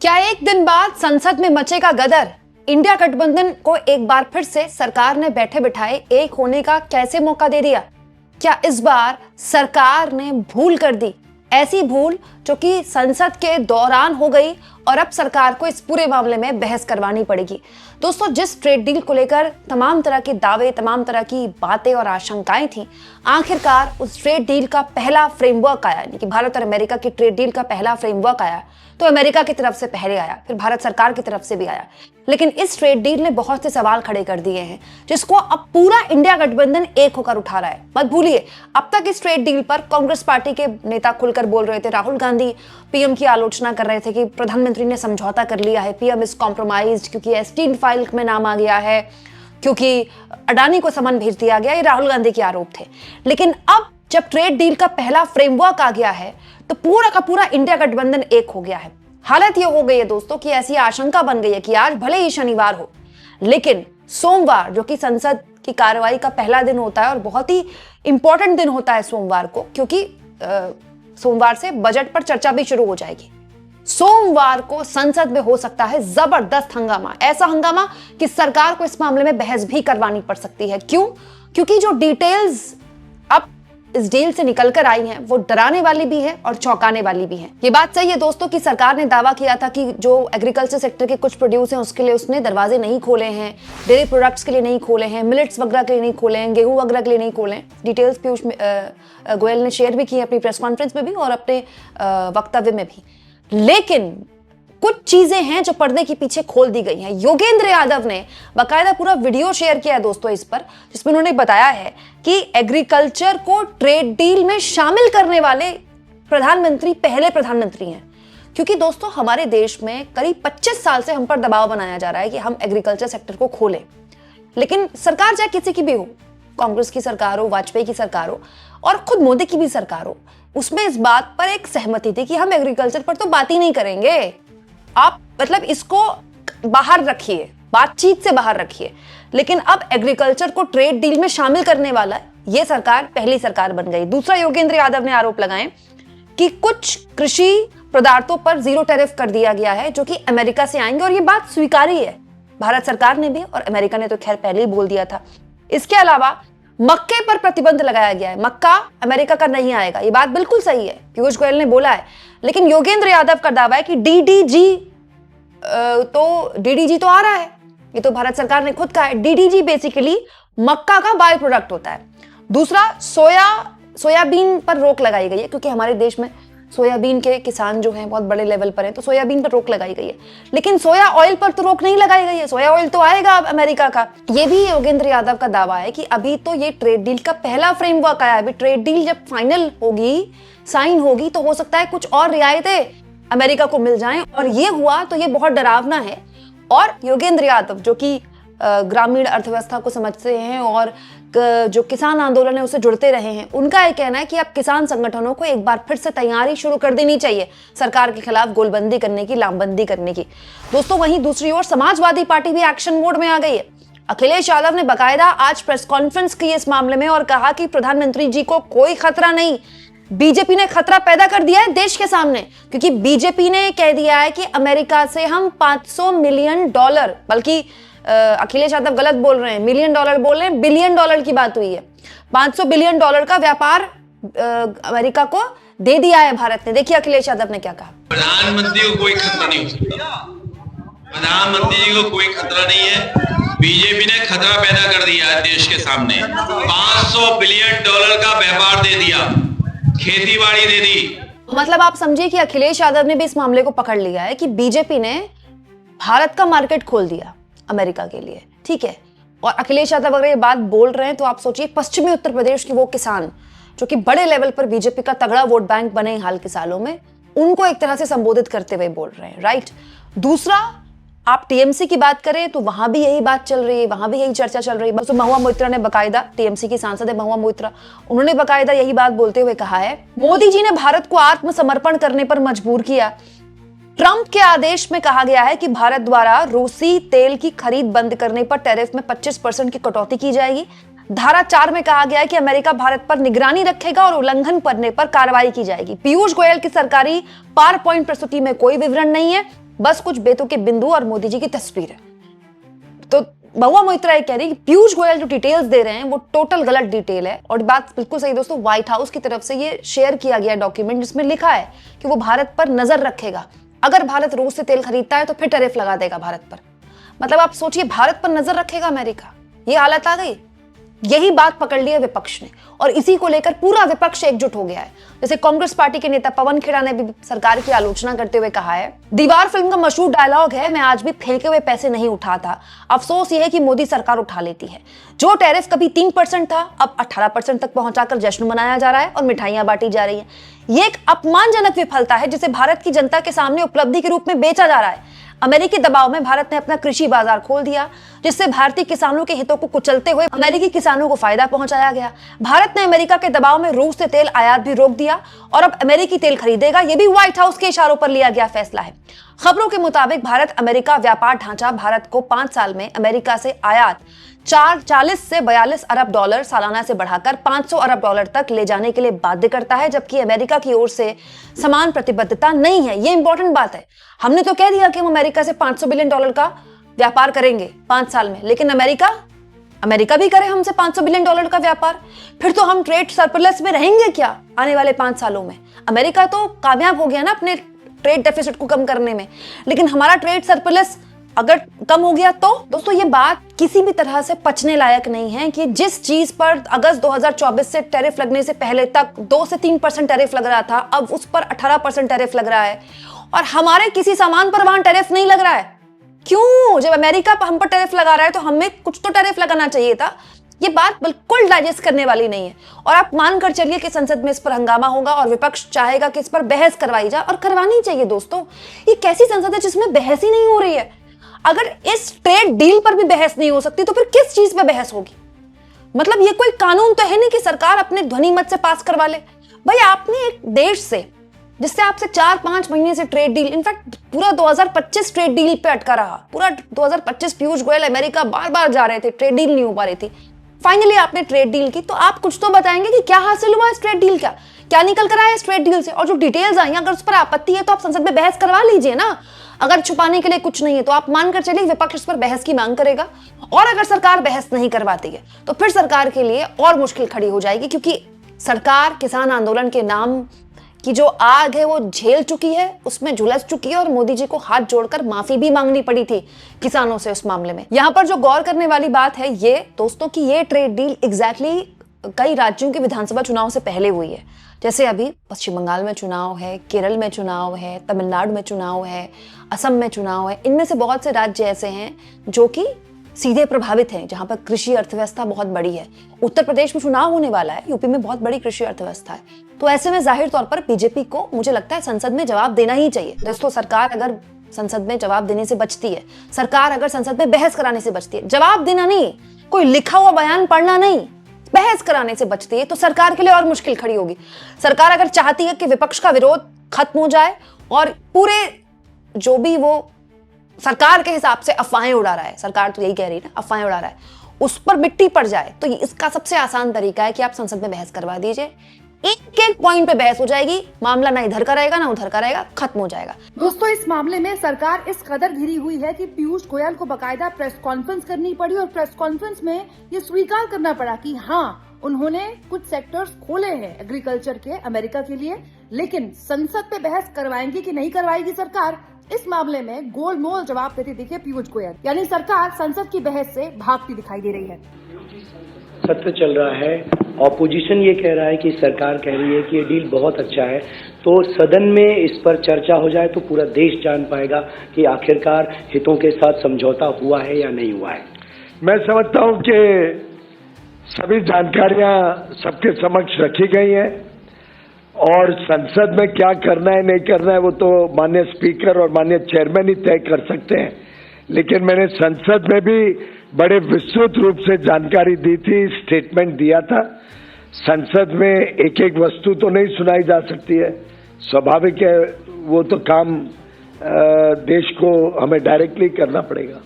क्या एक दिन बाद संसद में मचेगा गदर? इंडिया गठबंधन को एक बार फिर से सरकार ने बैठे बिठाए एक होने का कैसे मौका दे दिया? क्या इस बार सरकार ने भूल कर दी, ऐसी भूल जो कि संसद के दौरान हो गई और अब सरकार को इस पूरे मामले में बहस करवानी पड़ेगी। दोस्तों, जिस ट्रेड डील को लेकर तमाम तरह के दावे, तमाम तरह की बातें और आशंकाएं थी, आखिरकार उस ट्रेड डील का पहला फ्रेमवर्क आया, यानी कि भारत और अमेरिका की ट्रेड डील का पहला फ्रेमवर्क आया। तो अमेरिका की तरफ से पहले आया, फिर भारत सरकार की तरफ से भी आया। लेकिन इस ट्रेड डील ने बहुत से सवाल खड़े कर दिए हैं, जिसको अब पूरा इंडिया गठबंधन एक होकर उठा रहा है। मत भूलिए, अब तक इस ट्रेड डील पर कांग्रेस पार्टी के नेता खुलकर बोल रहे थे। राहुल गांधी पीएम की आलोचना कर रहे थे कि प्रधानमंत्री ने समझौता कर लिया है, पीएम इज कॉम्प्रोमाइज्ड, क्योंकि एस्टीन फाइल में नाम आ गया है, क्योंकि अडानी को समन भेज दिया गया। ये राहुल गांधी के आरोप थे। लेकिन अब जब ट्रेड डील का पहला फ्रेमवर्क आ गया है, तो पूरा का पूरा इंडिया गठबंधन एक हो गया है। हालत ये हो गई है दोस्तों कि ऐसी आशंका बन गई है कि आज भले ही शनिवार हो, लेकिन सोमवार, जो कि संसद की कार्रवाई का पहला दिन होता है और बहुत ही इंपॉर्टेंट दिन होता है सोमवार को, क्योंकि सोमवार से बजट पर चर्चा भी शुरू हो जाएगी। सोमवार को संसद में हो सकता है जबरदस्त हंगामा, ऐसा हंगामा कि सरकार को इस मामले में बहस भी करवानी पड़ सकती है। क्यों? क्योंकि जो डिटेल्स अब इस डील से निकलकर आई हैं, वो डराने वाली भी है और चौंकाने वाली भी है। ये बात सही है दोस्तों कि सरकार ने दावा किया था कि जो एग्रीकल्चर सेक्टर के कुछ प्रोड्यूस हैं, उसके लिए उसने दरवाजे नहीं खोले हैं, डेयरी प्रोडक्ट्स के लिए नहीं खोले हैं, मिलेट्स वगैरह के लिए नहीं खोले हैं, गेहूं वगैरह के लिए नहीं खोले हैं। डिटेल्स पीयूष गोयल ने शेयर भी की अपनी प्रेस कॉन्फ्रेंस में भी और अपने वक्तव्य में भी। लेकिन कुछ चीजें हैं जो पर्दे के पीछे खोल दी गई हैं। योगेंद्र यादव ने बाकायदा पूरा वीडियो शेयर किया है दोस्तों इस पर, जिसमें उन्होंने बताया है कि एग्रीकल्चर को ट्रेड डील में शामिल करने वाले प्रधानमंत्री पहले प्रधानमंत्री हैं। क्योंकि दोस्तों, हमारे देश में करीब 25 साल से हम पर दबाव बनाया जा रहा है कि हम एग्रीकल्चर सेक्टर को खोलें। लेकिन सरकार चाहे किसी की भी हो, कांग्रेस की सरकार हो, वाजपेयी की सरकार हो और खुद मोदी की भी सरकार हो, उसमें इस बात पर एक सहमति थी कि हम एग्रीकल्चर पर तो बात ही नहीं करेंगे। आप मतलब इसको बाहर रखिए, बातचीत से बाहर रखिए। लेकिन अब एग्रीकल्चर को ट्रेड डील में शामिल करने वाला ये सरकार पहली सरकार बन गई। दूसरा, योगेंद्र यादव ने आरोप लगाए कि कुछ कृषि पदार्थों पर जीरो टैरिफ कर दिया गया है जो कि अमेरिका से आएंगे, और ये बात स्वीकारी है भारत सरकार ने भी, और अमेरिका ने तो खैर पहले ही बोल दिया था। इसके अलावा मक्के पर प्रतिबंध लगाया गया है, मक्का अमेरिका का नहीं आएगा। ये बात बिल्कुल सही है, पीयूष गोयल ने बोला है। लेकिन योगेंद्र यादव का दावा है कि डीडीजी तो आ रहा है, ये तो भारत सरकार ने खुद कहा है। डीडीजी बेसिकली मक्का का बाय प्रोडक्ट होता है। दूसरा, सोयाबीन पर रोक लगाई गई है, क्योंकि हमारे देश में सोयाबीन के किसान जो हैं बहुत बड़े लेवल पर हैं, तो सोयाबीन पर रोक लगाई गई है। लेकिन सोया ऑयल पर तो रोक नहीं लगाई गई है, सोया ऑयल तो आएगा अब अमेरिका का। ये भी योगेंद्र यादव का दावा है कि अभी तो ये ट्रेड डील का पहला फ्रेमवर्क आया है, अभी ट्रेड डील जब फाइनल होगी, साइन होगी, तो हो सकता है कुछ और रियायतें अमेरिका को मिल जाएं, और ये हुआ तो ये बहुत डरावना है। और योगेंद्र यादव, जो कि ग्रामीण अर्थव्यवस्था को समझते हैं और जो किसान आंदोलन है उससे जुड़ते रहे हैं, उनका यह कहना है कि अब किसान संगठनों को एक बार फिर से तैयारी शुरू कर देनी चाहिए सरकार के खिलाफ गोलबंदी करने की, लामबंदी करने की। दोस्तों, वहीं दूसरी ओर समाजवादी पार्टी भी एक्शन मोड में आ गई है। अखिलेश यादव ने बाकायदा आज प्रेस कॉन्फ्रेंस की इस मामले में और कहा कि प्रधानमंत्री जी को कोई खतरा नहीं, बीजेपी ने खतरा पैदा कर दिया है देश के सामने। क्योंकि बीजेपी ने कह दिया है कि अमेरिका से हम $500 मिलियन, बल्कि अखिलेश यादव गलत बोल रहे हैं, मिलियन डॉलर बोल रहे हैं, बिलियन डॉलर की बात हुई है। $500 बिलियन का व्यापार अमेरिका को दे दिया है भारत ने। देखिए अखिलेश यादव ने क्या कहा। प्रधानमंत्री को कोई खतरा नहीं हो सकता, प्रधानमंत्री जी को कोई खतरा नहीं है। बीजेपी ने खतरा पैदा कर दिया है देश के सामने। $500 बिलियन का व्यापार दे दिया, खेती बाड़ी दे दी। मतलब आप समझिए कि अखिलेश यादव ने भी इस मामले को पकड़ लिया है कि बीजेपी ने भारत का मार्केट खोल दिया अमेरिका के लिए, ठीक है। और अखिलेश यादव अगर ये बात बोल रहे हैं तो आप सोचिए पश्चिमी उत्तर प्रदेश के वो किसान जो कि बड़े लेवल पर बीजेपी का तगड़ा वोट बैंक बने हाल के सालों में, उनको एक तरह से संबोधित करते हुए बोल रहे हैं, राइट। दूसरा, आप टीएमसी की बात करें तो वहां भी यही बात चल रही है, वहां भी यही चर्चा चल रही है। तो महुआ मोइत्रा ने बकायदा, टीएमसी की सांसद है महुआ मोइत्रा, उन्होंने बकायदा यही बात बोलते हुए कहा है, मोदी जी ने भारत को आत्मसमर्पण करने पर मजबूर किया। ट्रंप के आदेश में कहा गया है कि भारत द्वारा रूसी तेल की खरीद बंद करने पर टैरिफ में 25% की कटौती की जाएगी। धारा 4 में कहा गया है कि अमेरिका भारत पर निगरानी रखेगा और उल्लंघन करने पर कार्रवाई की जाएगी। पीयूष गोयल की सरकारी पावर पॉइंट प्रस्तुति में कोई विवरण नहीं है, बस कुछ बेतुके बिंदु और मोदी जी की तस्वीर है। तो महुआ मोइत्रा कह रही कि पीयूष गोयल जो डिटेल्स दे रहे हैं वो टोटल गलत डिटेल है। और बात बिल्कुल सही दोस्तों, व्हाइट हाउस की तरफ से ये शेयर किया गया डॉक्यूमेंट जिसमें लिखा है कि वो भारत पर नजर रखेगा। अगर भारत रूस से तेल खरीदता है तो फिर टैरिफ लगा देगा भारत पर। मतलब आप सोचिए, भारत पर नजर रखेगा अमेरिका, ये हालत आ गई। यही बात पकड़ ली है विपक्ष ने और इसी को लेकर पूरा विपक्ष एकजुट हो गया है। जैसे कांग्रेस पार्टी के नेता पवन खेड़ा ने भी सरकार की आलोचना करते हुए कहा है, दीवार फिल्म का मशहूर डायलॉग है, मैं आज भी फेंके हुए पैसे नहीं उठाता, अफसोस यह है कि मोदी सरकार उठा लेती है। जो टैरिफ कभी 3% था अब 18% तक पहुंचाकर जश्न मनाया जा रहा है और मिठाइयां बांटी जा रही है। यह एक अपमानजनक विफलता है जिसे भारत की जनता के सामने उपलब्धि के रूप में बेचा जा रहा है। अमेरिकी दबाव में भारत ने अपना कृषि बाजार खोल दिया, जिससे भारतीय किसानों के हितों को कुचलते हुए अमेरिकी किसानों को फायदा पहुंचाया गया। भारत ने अमेरिका के दबाव में रूस से तेल आयात भी रोक दिया और अब अमेरिकी तेल खरीदेगा। यह भी व्हाइट हाउस के इशारों पर लिया गया फैसला है। खबरों के मुताबिक भारत अमेरिका व्यापार ढांचा भारत को 5 साल में अमेरिका से आयात 40 से 42 अरब डॉलर सालाना से बढ़ाकर 500 अरब डॉलर तक ले जाने के लिए बाध्य करता है, जबकि अमेरिका की ओर से समान प्रतिबद्धता नहीं है। ये इंपॉर्टेंट बात है। हमने तो कह दिया कि हम अमेरिका से 500 बिलियन डॉलर का व्यापार करेंगे 5 साल में, लेकिन अमेरिका भी करे हमसे 500 बिलियन डॉलर का व्यापार, फिर तो हम ट्रेड सरप्लस में रहेंगे क्या आने वाले 5 सालों में? अमेरिका तो कामयाब हो गया ना अपने ट्रेड डेफिसिट को कम करने में, लेकिन हमारा ट्रेड सरप्लस अगर कम हो गया तो दोस्तों ये बात किसी भी तरह से पचने लायक नहीं है कि जिस चीज पर अगस्त 2024 से टैरिफ लगने से पहले तक 2 से 3% टैरिफ लग रहा था, अब उस पर 18% टैरिफ लग रहा है और हमारे किसी सामान पर वहां टैरिफ नहीं लग रहा है। क्यों? जब अमेरिका हम पर टैरिफ लगा रहा है तो हमें कुछ तो टैरिफ लगाना चाहिए था। ये बात बिल्कुल डाइजेस्ट करने वाली नहीं है और आप मानकर चलिए कि संसद में इस पर हंगामा होगा और विपक्ष चाहेगा कि इस पर बहस करवाई जाए, और करवानी चाहिए दोस्तों। ये कैसी संसद है जिसमें बहस ही नहीं हो रही है? अगर इस ट्रेड डील पर भी बहस नहीं हो सकती तो फिर किस चीज पे बहस होगी? मतलब ये कोई कानून तो है नहीं कि सरकार अपने ध्वनि मत से पास करवा ले। भाई आपने एक देश से जिससे आपसे 4-5 महीने से ट्रेड डील, इनफैक्ट पूरा 2025 ट्रेड डील पे अटका रहा, पूरा 2025 पीयूष गोयल अमेरिका बार बार जा रहे थे, ट्रेड डील नहीं हो पा रही थी। फाइनली आपने ट्रेड डील की, तो आप कुछ तो बताएंगे कि क्या हासिल हुआ इस ट्रेड डील का, क्या निकल कर आया इस ट्रेड डील से, और जो डिटेल्स आई अगर उस पर आपत्ति है तो आप संसद में बहस करवा लीजिए ना। अगर छुपाने के लिए कुछ नहीं है तो आप मानकर चलिए विपक्ष इस पर बहस की मांग करेगा, और अगर सरकार बहस नहीं करवाती है तो फिर सरकार के लिए और मुश्किल खड़ी हो जाएगी, क्योंकि सरकार किसान आंदोलन के नाम की जो आग है वो झेल चुकी है, उसमें झुलस चुकी है और मोदी जी को हाथ जोड़कर माफी भी मांगनी पड़ी थी किसानों से उस मामले में। यहाँ पर जो गौर करने वाली बात है ये दोस्तों कि ये ट्रेड डील एग्जैक्टली कई राज्यों के विधानसभा चुनाव से पहले हुई है। जैसे अभी पश्चिम बंगाल में चुनाव है, केरल में चुनाव है, तमिलनाडु में चुनाव है, असम में चुनाव है। इनमें से बहुत से राज्य ऐसे हैं जो कि सीधे प्रभावित हैं, जहां पर कृषि अर्थव्यवस्था बहुत बड़ी है। उत्तर प्रदेश में चुनाव होने वाला है, यूपी में बहुत बड़ी कृषि अर्थव्यवस्था है। तो ऐसे में जाहिर तौर पर बीजेपी को मुझे लगता है संसद में जवाब देना ही चाहिए। दोस्तों सरकार अगर संसद में जवाब देने से बचती है, सरकार अगर संसद में बहस कराने से बचती है, जवाब देना नहीं, कोई लिखा हुआ बयान पढ़ना नहीं, बहस कराने से बचती है, तो सरकार के लिए और मुश्किल खड़ी होगी। सरकार अगर चाहती है कि विपक्ष का विरोध खत्म हो जाए और पूरे जो भी वो सरकार के हिसाब से अफवाहें उड़ा रहा है, सरकार तो यही कह रही है ना, अफवाहें उड़ा रहा है, उस पर मिट्टी पड़ जाए, तो इसका सबसे आसान तरीका है कि आप संसद में बहस करवा दीजिए। एक एक पॉइंट पे बहस हो जाएगी, मामला ना इधर का रहेगा ना उधर का रहेगा, खत्म हो जाएगा। दोस्तों इस मामले में सरकार इस कदर घिरी हुई है कि पीयूष गोयल को बकायदा प्रेस कॉन्फ्रेंस करनी पड़ी और प्रेस कॉन्फ्रेंस में ये स्वीकार करना पड़ा कि हाँ उन्होंने कुछ सेक्टर्स खोले हैं एग्रीकल्चर के अमेरिका के लिए, लेकिन संसद पे बहस करवाएंगी कि नहीं करवाएगी सरकार, इस मामले में गोलमोल जवाब देते दिखे पीयूष गोयल। यानी सरकार संसद की बहस से भागती दिखाई दे रही है। सत्र चल रहा है, ऑपोजिशन ये कह रहा है कि सरकार कह रही है कि ये डील बहुत अच्छा है, तो सदन में इस पर चर्चा हो जाए तो पूरा देश जान पाएगा कि आखिरकार हितों के साथ समझौता हुआ है या नहीं हुआ है। मैं समझता हूं कि सभी जानकारियां सबके समक्ष रखी गई हैं और संसद में क्या करना है नहीं करना है वो तो माननीय स्पीकर और माननीय चेयरमैन ही तय कर सकते हैं, लेकिन मैंने संसद में भी बड़े विस्तृत रूप से जानकारी दी थी, स्टेटमेंट दिया था। संसद में एक एक वस्तु तो नहीं सुनाई जा सकती है, स्वाभाविक है, वो तो काम देश को हमें डायरेक्टली करना पड़ेगा।